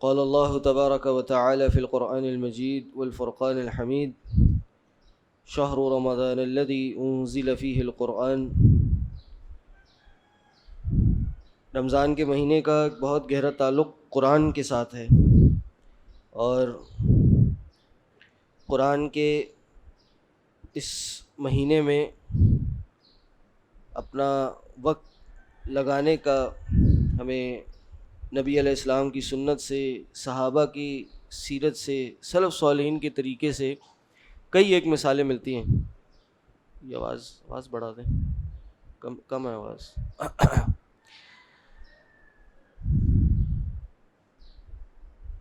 قال الله تبارك وتعالى في القرآن المجيد والفرقان الحميد شهر رمضان الذي أنزل فيه القرآن۔ رمضان کے مہینے کا ایک بہت گہرا تعلق قرآن کے ساتھ ہے، اور قرآن کے اس مہینے میں اپنا وقت لگانے کا ہمیں نبی علیہ السلام کی سنت سے، صحابہ کی سیرت سے، سلف صالحین کے طریقے سے کئی ایک مثالیں ملتی ہیں۔ یہ آواز بڑھا دیں، کم ہے آواز۔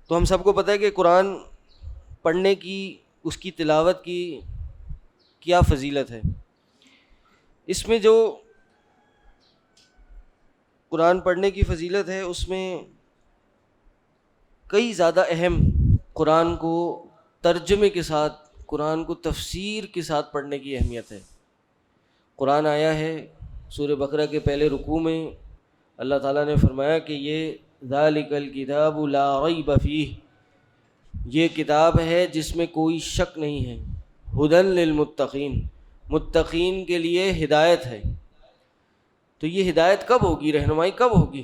تو ہم سب کو پتہ ہے کہ قرآن پڑھنے کی، اس کی تلاوت کی کیا فضیلت ہے۔ اس میں جو قرآن پڑھنے کی فضیلت ہے، اس میں کئی زیادہ اہم، قرآن کو ترجمے کے ساتھ، قرآن کو تفسیر کے ساتھ پڑھنے کی اہمیت ہے۔ قرآن آیا ہے سورہ بقرہ کے پہلے رکوع میں، اللہ تعالیٰ نے فرمایا کہ یہ ذالک الکتاب لا ریب فیہ، یہ کتاب ہے جس میں کوئی شک نہیں ہے، ھدی للمتقین، متقین کے لیے ہدایت ہے۔ تو یہ ہدایت کب ہوگی، رہنمائی کب ہوگی؟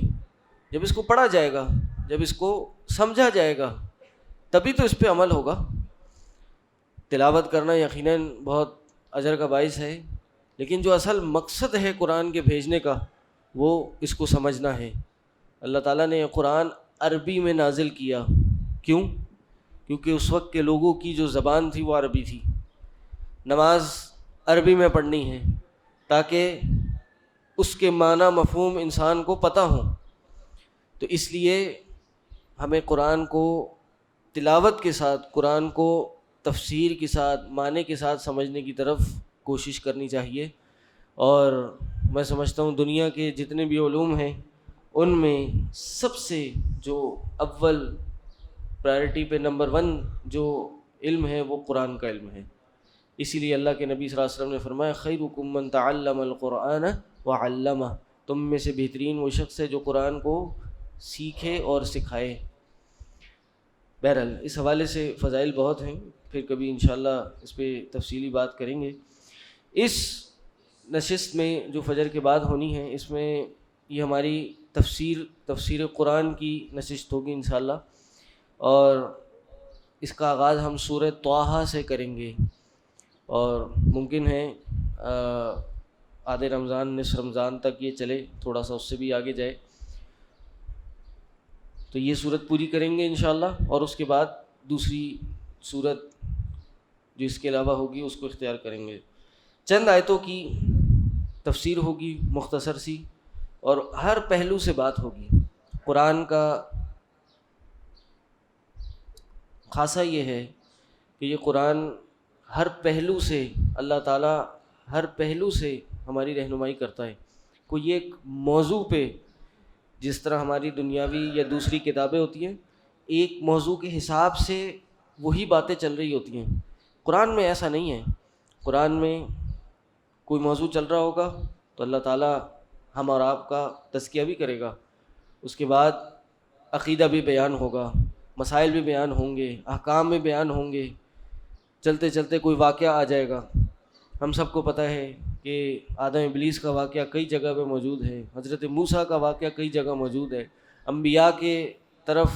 جب اس کو پڑھا جائے گا، جب اس کو سمجھا جائے گا، تبھی تو اس پہ عمل ہوگا۔ تلاوت کرنا یقیناً بہت اجر کا باعث ہے، لیکن جو اصل مقصد ہے قرآن کے بھیجنے کا، وہ اس کو سمجھنا ہے۔ اللہ تعالیٰ نے قرآن عربی میں نازل کیا، کیوں؟ کیونکہ اس وقت کے لوگوں کی جو زبان تھی وہ عربی تھی، نماز عربی میں پڑھنی ہے تاکہ اس کے معنی مفہوم انسان کو پتہ ہوں۔ تو اس لیے ہمیں قرآن کو تلاوت کے ساتھ، قرآن کو تفسیر کے ساتھ، معنی کے ساتھ سمجھنے کی طرف کوشش کرنی چاہیے۔ اور میں سمجھتا ہوں دنیا کے جتنے بھی علوم ہیں، ان میں سب سے جو اول پرائرٹی پہ نمبر 1 جو علم ہے وہ قرآن کا علم ہے۔ اسی لیے اللہ کے نبی صلی اللہ علیہ وسلم نے فرمایا خیرکم من تعلم القرآن وعلمہ، تم میں سے بہترین وہ شخص ہے جو قرآن کو سیکھے اور سکھائے۔ بہرحال اس حوالے سے فضائل بہت ہیں، پھر کبھی انشاءاللہ اس پہ تفصیلی بات کریں گے۔ اس نشست میں جو فجر کے بعد ہونی ہے، اس میں یہ ہماری تفسیر قرآن کی نشست ہوگی انشاءاللہ، اور اس کا آغاز ہم سورہ طٰہٰ سے کریں گے، اور ممکن ہے آدھے رمضان، نصف رمضان تک یہ چلے، تھوڑا سا اس سے بھی آگے جائے۔ تو یہ صورت پوری کریں گے انشاءاللہ، اور اس کے بعد دوسری صورت جو اس کے علاوہ ہوگی اس کو اختیار کریں گے۔ چند آیتوں کی تفسیر ہوگی مختصر سی، اور ہر پہلو سے بات ہوگی۔ قرآن کا خاصہ یہ ہے کہ یہ قرآن ہر پہلو سے، اللہ تعالیٰ ہر پہلو سے ہماری رہنمائی کرتا ہے۔ کوئی ایک موضوع پہ، جس طرح ہماری دنیاوی یا دوسری کتابیں ہوتی ہیں، ایک موضوع کے حساب سے وہی باتیں چل رہی ہوتی ہیں، قرآن میں ایسا نہیں ہے۔ قرآن میں کوئی موضوع چل رہا ہوگا تو اللہ تعالیٰ ہم اور آپ کا تزکیہ بھی کرے گا، اس کے بعد عقیدہ بھی بیان ہوگا، مسائل بھی بیان ہوں گے، احکام بھی بیان ہوں گے۔ چلتے چلتے کوئی واقعہ آ جائے گا۔ ہم سب کو پتہ ہے کہ آدم ابلیس کا واقعہ کئی جگہ پہ موجود ہے، حضرت موسیٰ کا واقعہ کئی جگہ موجود ہے، انبیاء کے طرف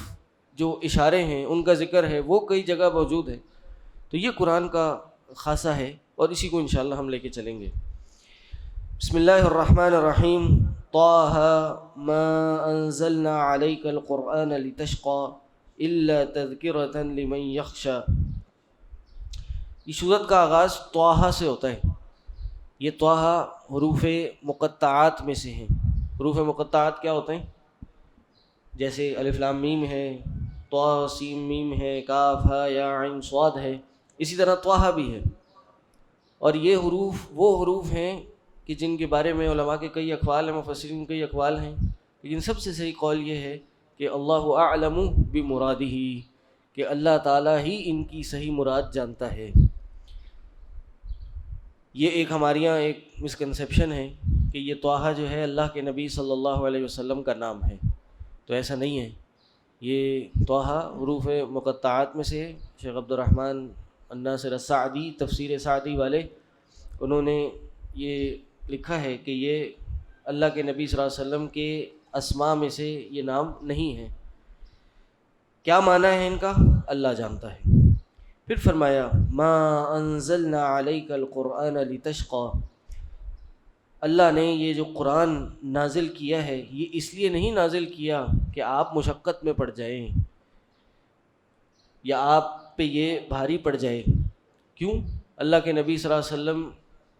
جو اشارے ہیں ان کا ذکر ہے وہ کئی جگہ موجود ہے۔ تو یہ قرآن کا خاصہ ہے، اور اسی کو انشاءاللہ ہم لے کے چلیں گے۔ بسم اللہ الرحمن الرحیم۔ طٰہٰ ما انزلنا علیک القرآن لتشقی الا تذکرۃ لمن یخشی۔ یہ سورت کا آغاز طٰہٰ سے ہوتا ہے۔ یہ طٰہٰ حروف مقطعات میں سے ہیں۔ حروف مقطعات کیا ہوتے ہیں؟ جیسے الف لام میم ہے، طٰ سین میم ہے، کاف ہا یا عین صاد ہے، اسی طرح طٰہٰ بھی ہے۔ اور یہ حروف وہ حروف ہیں کہ جن کے بارے میں علماء کے کئی اقوال ہیں، مفسرین کے کئی اقوال ہیں، لیکن سب سے صحیح قول یہ ہے کہ اللہ اعلم بمرادہ، کہ اللہ تعالیٰ ہی ان کی صحیح مراد جانتا ہے۔ یہ ایک ہمارے یہاں ایک مسکنسیپشن ہے کہ یہ طٰہٰ جو ہے اللہ کے نبی صلی اللہ علیہ وسلم کا نام ہے، تو ایسا نہیں ہے۔ یہ طٰہٰ حروف مقطعات میں سے شیخ عبد الرحمن الناصر السعدی تفسیر سعدی والے انہوں نے یہ لکھا ہے کہ یہ اللہ کے نبی صلی اللہ علیہ وسلم کے اسماء میں سے یہ نام نہیں ہیں۔ کیا معنی ہے ان کا؟ اللہ جانتا ہے۔ پھر فرمایا ما انزلنا علیک القرآن لتشقی، اللہ نے یہ جو قرآن نازل کیا ہے یہ اس لیے نہیں نازل کیا کہ آپ مشقت میں پڑ جائیں یا آپ پہ یہ بھاری پڑ جائے۔ کیوں؟ اللہ کے نبی صلی اللہ علیہ وسلم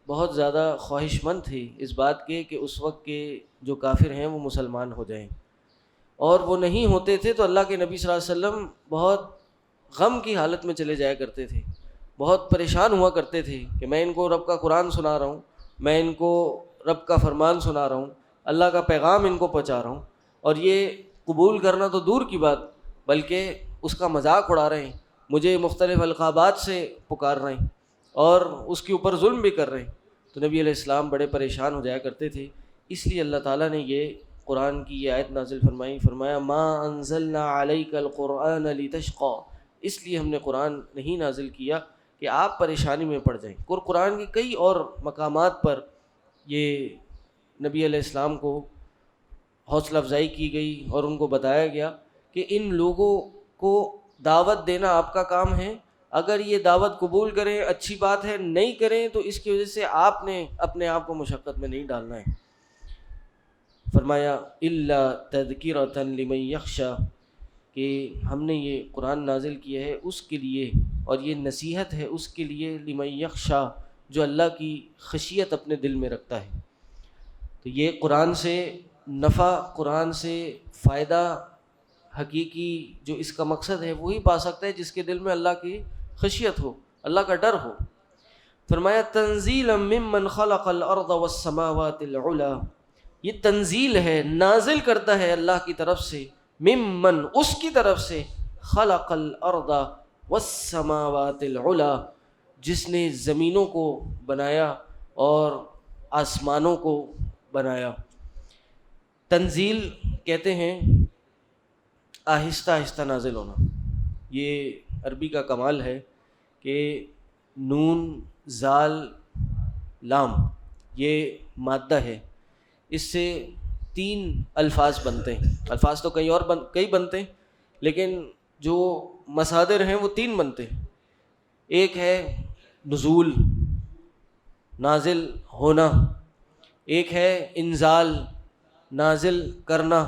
بہت زیادہ خواہش مند تھے اس بات کے کہ اس وقت کے جو کافر ہیں وہ مسلمان ہو جائیں، اور وہ نہیں ہوتے تھے تو اللہ کے نبی صلی اللہ علیہ وسلم بہت غم کی حالت میں چلے جایا کرتے تھے، بہت پریشان ہوا کرتے تھے کہ میں ان کو رب کا قرآن سنا رہا ہوں، میں ان کو رب کا فرمان سنا رہا ہوں، اللہ کا پیغام ان کو پہنچا رہا ہوں، اور یہ قبول کرنا تو دور کی بات بلکہ اس کا مذاق اڑا رہے ہیں، مجھے مختلف القابات سے پکار رہے ہیں اور اس کے اوپر ظلم بھی کر رہے ہیں۔ تو نبی علیہ السلام بڑے پریشان ہو جایا کرتے تھے، اس لیے اللہ تعالیٰ نے یہ قرآن کی یہ آیت نازل فرمائی، فرمایا ما انزلنا علیک القرآن لتشقی، اس لیے ہم نے قرآن نہیں نازل کیا کہ آپ پریشانی میں پڑ جائیں۔ اور قرآن کی کئی اور مقامات پر یہ نبی علیہ السلام کو حوصلہ افزائی کی گئی اور ان کو بتایا گیا کہ ان لوگوں کو دعوت دینا آپ کا کام ہے، اگر یہ دعوت قبول کریں اچھی بات ہے، نہیں کریں تو اس کی وجہ سے آپ نے اپنے آپ کو مشقت میں نہیں ڈالنا ہے۔ فرمایا الا تذکرۃ لمن یخشی، کہ ہم نے یہ قرآن نازل کیا ہے اس کے لیے، اور یہ نصیحت ہے اس کے لیے لمن یخشی، جو اللہ کی خشیت اپنے دل میں رکھتا ہے۔ تو یہ قرآن سے نفع، قرآن سے فائدہ حقیقی جو اس کا مقصد ہے وہی پا سکتا ہے جس کے دل میں اللہ کی خشیت ہو، اللہ کا ڈر ہو۔ فرمایا تنزیلا ممن خلق الارض والسماوات العلی، یہ تنزیل ہے، نازل کرتا ہے اللہ کی طرف سے، ممن، اس کی طرف سے، خلق الارض والسماوات العلی، جس نے زمینوں کو بنایا اور آسمانوں کو بنایا۔ تنزیل کہتے ہیں آہستہ آہستہ نازل ہونا، یہ عربی کا کمال ہے کہ نون زال لام یہ مادہ ہے، اس سے 3 الفاظ بنتے ہیں، الفاظ تو کئی بنتے ہیں لیکن جو مصادر ہیں وہ 3 بنتے ہیں۔ ایک ہے نزول، نازل ہونا، ایک ہے انزال، نازل کرنا،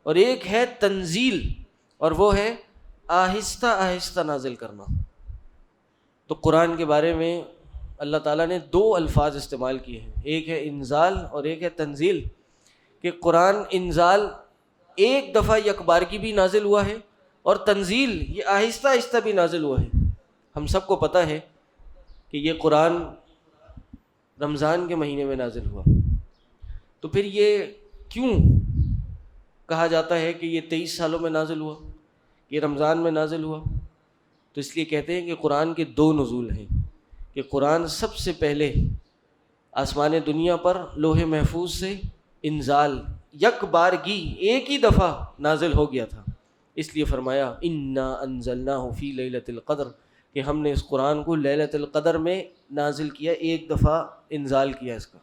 اور ایک ہے تنزیل، اور وہ ہے آہستہ آہستہ نازل کرنا۔ تو قرآن کے بارے میں اللہ تعالیٰ نے 2 الفاظ استعمال کیے ہیں، ایک ہے انزال اور ایک ہے تنزیل، کہ قرآن انزال ایک دفعہ یک بار کی بھی نازل ہوا ہے، اور تنزیل یہ آہستہ آہستہ بھی نازل ہوا ہے۔ ہم سب کو پتہ ہے کہ یہ قرآن رمضان کے مہینے میں نازل ہوا، تو پھر یہ کیوں کہا جاتا ہے کہ یہ 23 سالوں میں نازل ہوا، یہ رمضان میں نازل ہوا؟ تو اس لیے کہتے ہیں کہ قرآن کے 2 نزول ہیں، کہ قرآن سب سے پہلے آسمان دنیا پر لوح محفوظ سے انزال یک بارگی ایک ہی دفعہ نازل ہو گیا تھا، اس لیے فرمایا انا انزلناہ فی لیلۃ القدر، کہ ہم نے اس قرآن کو لیلۃ القدر میں نازل کیا، ایک دفعہ انزال کیا اس کا۔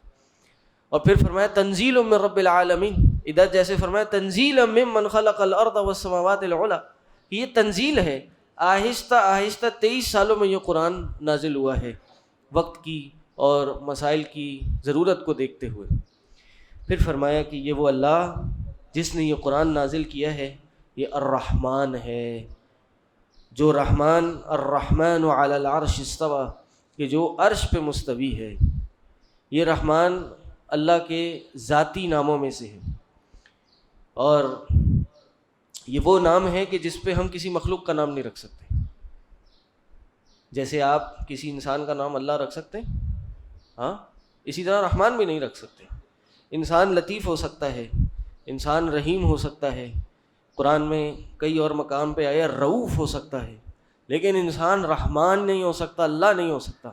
اور پھر فرمایا تنزیل من رب العالمین، ادھر جیسے فرمایا تنزیل ممن خلق الارض والسماوات العلی، یہ تنزیل ہے، آہستہ آہستہ 23 سالوں میں یہ قرآن نازل ہوا ہے، وقت کی اور مسائل کی ضرورت کو دیکھتے ہوئے۔ پھر فرمایا کہ یہ وہ اللہ جس نے یہ قرآن نازل کیا ہے یہ الرحمن ہے، جو رحمان، الرحمن علی العرش استوى، کہ جو عرش پہ مستوی ہے۔ یہ رحمان اللہ کے ذاتی ناموں میں سے ہے، اور یہ وہ نام ہے کہ جس پہ ہم کسی مخلوق کا نام نہیں رکھ سکتے۔ جیسے آپ کسی انسان کا نام اللہ رکھ سکتے ہیں، ہاں، اسی طرح رحمان بھی نہیں رکھ سکتے۔ انسان لطیف ہو سکتا ہے، انسان رحیم ہو سکتا ہے، قرآن میں کئی اور مقام پہ آیا رؤوف ہو سکتا ہے، لیکن انسان رحمان نہیں ہو سکتا، اللہ نہیں ہو سکتا۔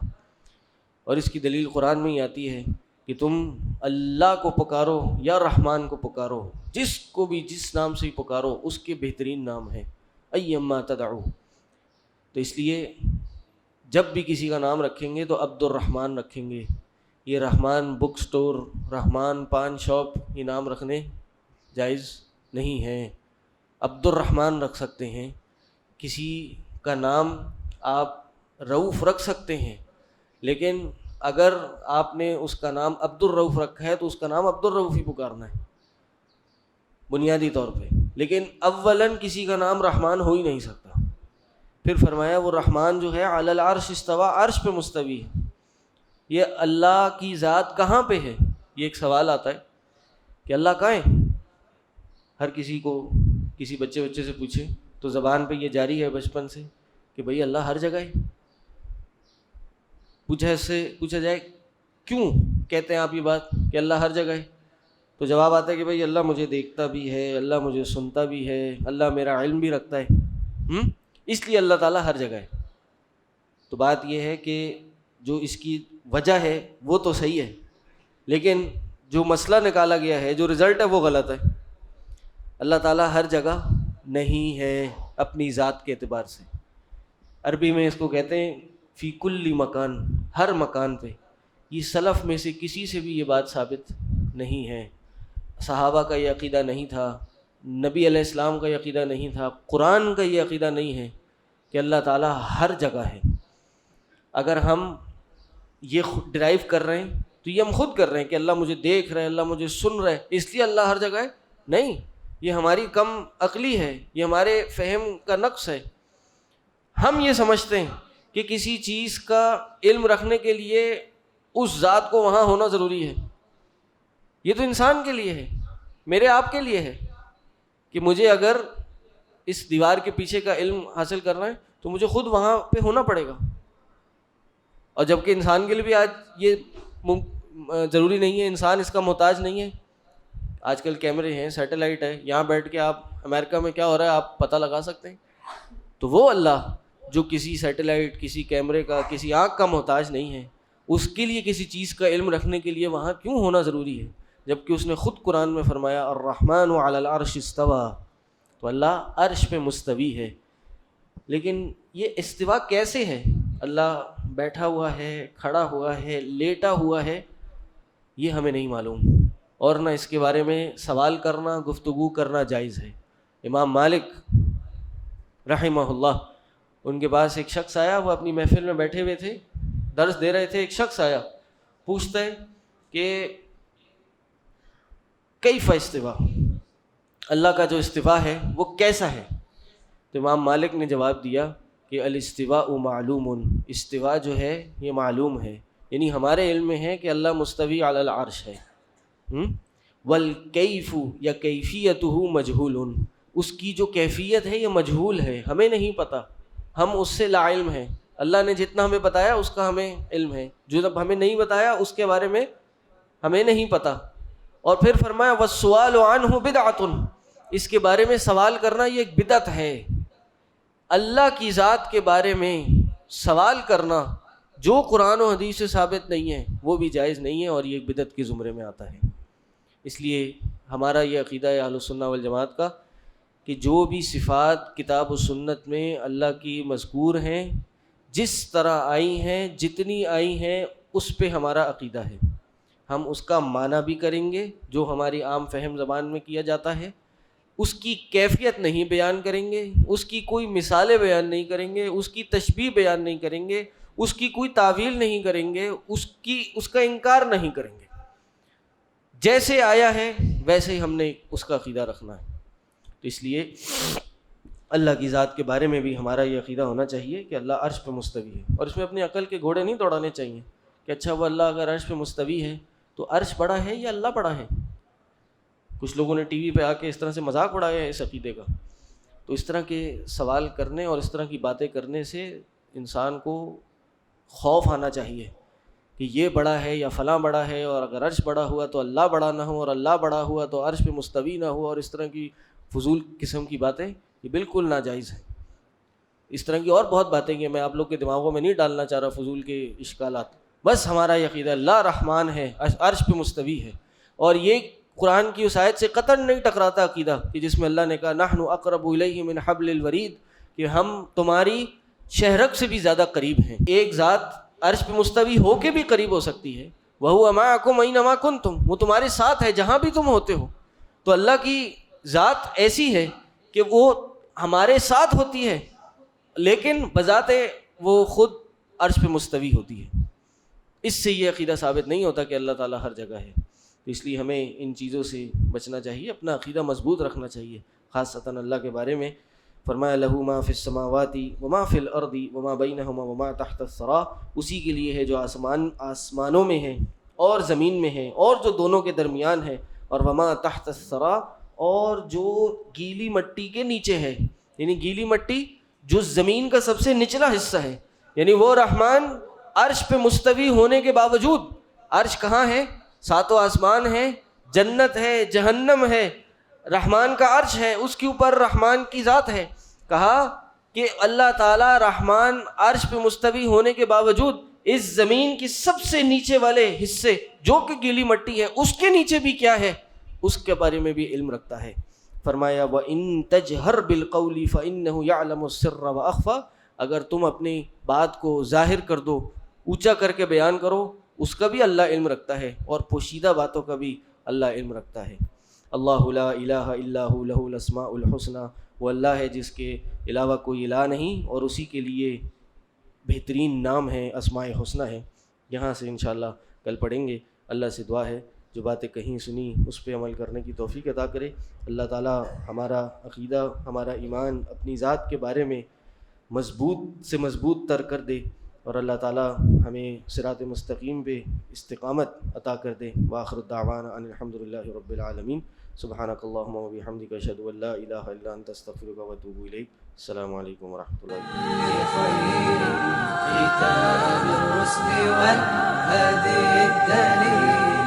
اور اس کی دلیل قرآن میں ہی آتی ہے کہ تم اللہ کو پکارو یا رحمان کو پکارو، جس کو بھی جس نام سے ہی پکارو اس کے بہترین نام ہے، ایما تدعو۔ تو اس لیے جب بھی کسی کا نام رکھیں گے تو عبد الرحمن رکھیں گے۔ یہ رحمان بک سٹور، رحمان پان شاپ، یہ نام رکھنے جائز نہیں ہیں، عبد الرحمن رکھ سکتے ہیں۔ کسی کا نام آپ رؤوف رکھ سکتے ہیں، لیکن اگر آپ نے اس کا نام عبد الرؤوف رکھا ہے تو اس کا نام عبد الرؤوف ہی پکارنا ہے بنیادی طور پہ، لیکن اولاً کسی کا نام رحمان ہو ہی نہیں سکتا۔ پھر فرمایا وہ رحمان جو ہے علی العرش استویٰ، عرش پہ مستوی ہے۔ یہ اللہ کی ذات کہاں پہ ہے؟ یہ ایک سوال آتا ہے کہ اللہ کہاں ہے؟ ہر کسی کو کسی بچے سے پوچھے تو زبان پہ یہ جاری ہے بچپن سے کہ بھئی اللہ ہر جگہ ہے۔ پوچھا جائے کیوں کہتے ہیں آپ یہ بات کہ اللہ ہر جگہ ہے، تو جواب آتا ہے کہ بھئی اللہ مجھے دیکھتا بھی ہے، اللہ مجھے سنتا بھی ہے، اللہ میرا علم بھی رکھتا ہے، اس لیے اللہ تعالیٰ ہر جگہ ہے۔ تو بات یہ ہے کہ جو اس کی وجہ ہے وہ تو صحیح ہے، لیکن جو مسئلہ نکالا گیا ہے، جو رزلٹ ہے وہ غلط ہے۔ اللہ تعالیٰ ہر جگہ نہیں ہے اپنی ذات کے اعتبار سے۔ عربی میں اس کو کہتے ہیں فی کل مکان، ہر مکان پہ۔ یہ سلف میں سے کسی سے بھی یہ بات ثابت نہیں ہے۔ صحابہ کا یہ عقیدہ نہیں تھا، نبی علیہ السلام کا یہ عقیدہ نہیں تھا، قرآن کا یہ عقیدہ نہیں ہے کہ اللہ تعالیٰ ہر جگہ ہے۔ اگر ہم یہ ڈرائیو کر رہے ہیں تو یہ ہم خود کر رہے ہیں کہ اللہ مجھے دیکھ رہا ہے، اللہ مجھے سن رہا ہے، اس لیے اللہ ہر جگہ ہے، نہیں، یہ ہماری کم عقلی ہے، یہ ہمارے فہم کا نقص ہے۔ ہم یہ سمجھتے ہیں کہ کسی چیز کا علم رکھنے کے لیے اس ذات کو وہاں ہونا ضروری ہے۔ یہ تو انسان کے لیے ہے، میرے آپ کے لیے ہے کہ مجھے اگر اس دیوار کے پیچھے کا علم حاصل کرنا ہے تو مجھے خود وہاں پہ ہونا پڑے گا۔ اور جبکہ انسان کے لیے بھی آج یہ ضروری نہیں ہے، انسان اس کا محتاج نہیں ہے۔ آج کل کیمرے ہیں، سیٹلائٹ ہے، یہاں بیٹھ کے آپ امریکہ میں کیا ہو رہا ہے آپ پتہ لگا سکتے ہیں۔ تو وہ اللہ جو کسی سیٹلائٹ، کسی کیمرے کا، کسی آنکھ کا محتاج نہیں ہے، اس کے لیے کسی چیز کا علم رکھنے کے لیے وہاں کیوں ہونا ضروری ہے، جبکہ اس نے خود قرآن میں فرمایا الرحمن علی العرش استویٰ، تو اللہ عرش پہ مستوی ہے۔ لیکن یہ استوا کیسے ہے؟ اللہ بیٹھا ہوا ہے، کھڑا ہوا ہے، لیٹا ہوا ہے، یہ ہمیں نہیں معلوم، اور نہ اس کے بارے میں سوال کرنا، گفتگو کرنا جائز ہے۔ امام مالک رحمہ اللہ، ان کے پاس ایک شخص آیا، وہ اپنی محفل میں بیٹھے ہوئے تھے، درس دے رہے تھے، ایک شخص آیا، پوچھتا ہے کہ کیف استوا، اللہ کا جو استوا ہے وہ کیسا ہے؟ تو امام مالک نے جواب دیا کہ الاستواء معلوم، استوا جو ہے یہ معلوم ہے، یعنی ہمارے علم میں ہے کہ اللہ مستوی علی العرش ہے، والکیف یا کیفیتہ مجہول، اس کی جو کیفیت ہے یہ مجہول ہے، ہمیں نہیں پتہ، ہم اس سے لا علم ہیں۔ اللہ نے جتنا ہمیں بتایا اس کا ہمیں علم ہے، جو جب ہمیں نہیں بتایا اس کے بارے میں ہمیں نہیں پتہ۔ اور پھر فرمایا والسؤال عنہ بدعۃ، اس کے بارے میں سوال کرنا یہ ایک بدعت ہے۔ اللہ کی ذات کے بارے میں سوال کرنا جو قرآن و حدیث سے ثابت نہیں ہے وہ بھی جائز نہیں ہے، اور یہ ایک بدعت کے زمرے میں آتا ہے۔ اس لیے ہمارا یہ عقیدہ ہے اہل السنہ والجماعت کا کہ جو بھی صفات کتاب و سنت میں اللہ کی مذکور ہیں، جس طرح آئی ہیں، جتنی آئی ہیں، اس پہ ہمارا عقیدہ ہے۔ ہم اس کا معنی بھی کریں گے جو ہماری عام فہم زبان میں کیا جاتا ہے، اس کی کیفیت نہیں بیان کریں گے، اس کی کوئی مثالیں بیان نہیں کریں گے، اس کی تشبیہ بیان نہیں کریں گے، اس کی کوئی تعویل نہیں کریں گے، اس کا انکار نہیں کریں گے۔ جیسے آیا ہے ویسے ہی ہم نے اس کا عقیدہ رکھنا ہے۔ تو اس لیے اللہ کی ذات کے بارے میں بھی ہمارا یہ عقیدہ ہونا چاہیے کہ اللہ عرش پہ مستوی ہے، اور اس میں اپنی عقل کے گھوڑے نہیں دوڑانے چاہیے کہ اچھا وہ اللہ اگر عرش پہ مستوی ہے تو عرش بڑا ہے یا اللہ بڑا ہے۔ کچھ لوگوں نے ٹی وی پہ آ کے اس طرح سے مذاق اڑایا ہے اس عقیدے کا۔ تو اس طرح کے سوال کرنے اور اس طرح کی باتیں کرنے سے انسان کو خوف آنا چاہیے کہ یہ بڑا ہے یا فلاں بڑا ہے، اور اگر عرش بڑا ہوا تو اللہ بڑا نہ ہو، اور اللہ بڑا ہوا تو عرش پہ مستوی نہ ہو، اور اس طرح کی فضول قسم کی باتیں یہ بالکل ناجائز ہیں۔ اس طرح کی اور بہت باتیں ہیں، میں آپ لوگ کے دماغوں میں نہیں ڈالنا چاہ رہا فضول کے اشکالات، بس ہمارا یہ عقیدہ اللہ رحمان ہے، عرش پہ مستوی ہے. اور یہ قرآن کی اس آیت سے قطعاً نہیں ٹکراتا عقیدہ کہ جس میں اللہ نے کہا نحن اقرب الیہ من حبل الورید، کہ ہم تمہاری شہرک سے بھی زیادہ قریب ہیں. ایک ذات عرش پہ مستوی ہو کے بھی قریب ہو سکتی ہے. وَهُوَ مَعَكُمْ أَيْنَمَا كُنْتُمْ، وہ تمہارے ساتھ ہے جہاں بھی تم ہوتے ہو. تو اللہ کی ذات ایسی ہے کہ وہ ہمارے ساتھ ہوتی ہے لیکن بذات وہ خود عرش پہ مستوی ہوتی ہے. اس سے یہ عقیدہ ثابت نہیں ہوتا کہ اللہ تعالیٰ ہر جگہ ہے. تو اس لیے ہمیں ان چیزوں سے بچنا چاہیے، اپنا عقیدہ مضبوط رکھنا چاہیے. خاصتاً اللہ کے بارے میں فرمایا لہو ما فی السماوات وما فی الارض وما بینہما وما تحت الثری، اسی کے لیے ہے جو آسمانوں میں ہے اور زمین میں ہے اور جو دونوں کے درمیان ہے، اور وما تحت الثری، اور جو گیلی مٹی کے نیچے ہے. یعنی گیلی مٹی جو زمین کا سب سے نچلا حصہ ہے. یعنی وہ رحمان عرش پہ مستوی ہونے کے باوجود، عرش کہاں ہے؟ ساتوں آسمان ہے، جنت ہے، جہنم ہے، رحمان کا عرش ہے، اس کے اوپر رحمان کی ذات ہے. کہا کہ اللہ تعالیٰ رحمان عرش پہ مستوی ہونے کے باوجود اس زمین کی سب سے نیچے والے حصے جو کہ گیلی مٹی ہے اس کے نیچے بھی کیا ہے، اس کے بارے میں بھی علم رکھتا ہے. فرمایا وَإِن تَجْهَرْ بِالْقَوْلِ فَإِنَّهُ يَعْلَمُ السِّرَّ وَأَخْفَى، اگر تم اپنی بات کو ظاہر کر دو، اونچا کر کے بیان کرو، اس کا بھی اللہ علم رکھتا ہے، اور پوشیدہ باتوں کا بھی اللہ علم رکھتا ہے. اللہ لا الہ الا ہو لہ الاسماء الحسنی، وہ اللہ ہے جس کے علاوہ کوئی الہ نہیں اور اسی کے لیے بہترین نام ہے، اسماء حسنی ہے. یہاں سے انشاءاللہ کل پڑھیں گے. اللہ سے دعا ہے جو باتیں کہیں سنی اس پہ عمل کرنے کی توفیق عطا کرے. اللہ تعالیٰ ہمارا عقیدہ، ہمارا ایمان اپنی ذات کے بارے میں مضبوط سے مضبوط تر کر دے، اور اللہ تعالیٰ ہمیں صراط مستقیم پہ استقامت عطا کر دے. وآخر الدعوانا ان الحمد للہ رب العالمین. سبحانک اللہم و بحمدک، اشہد ان لا الہ الا انت، استغفرک و اتوب الیک. السلام علیکم ورحمۃ اللہ وبرکاتہ.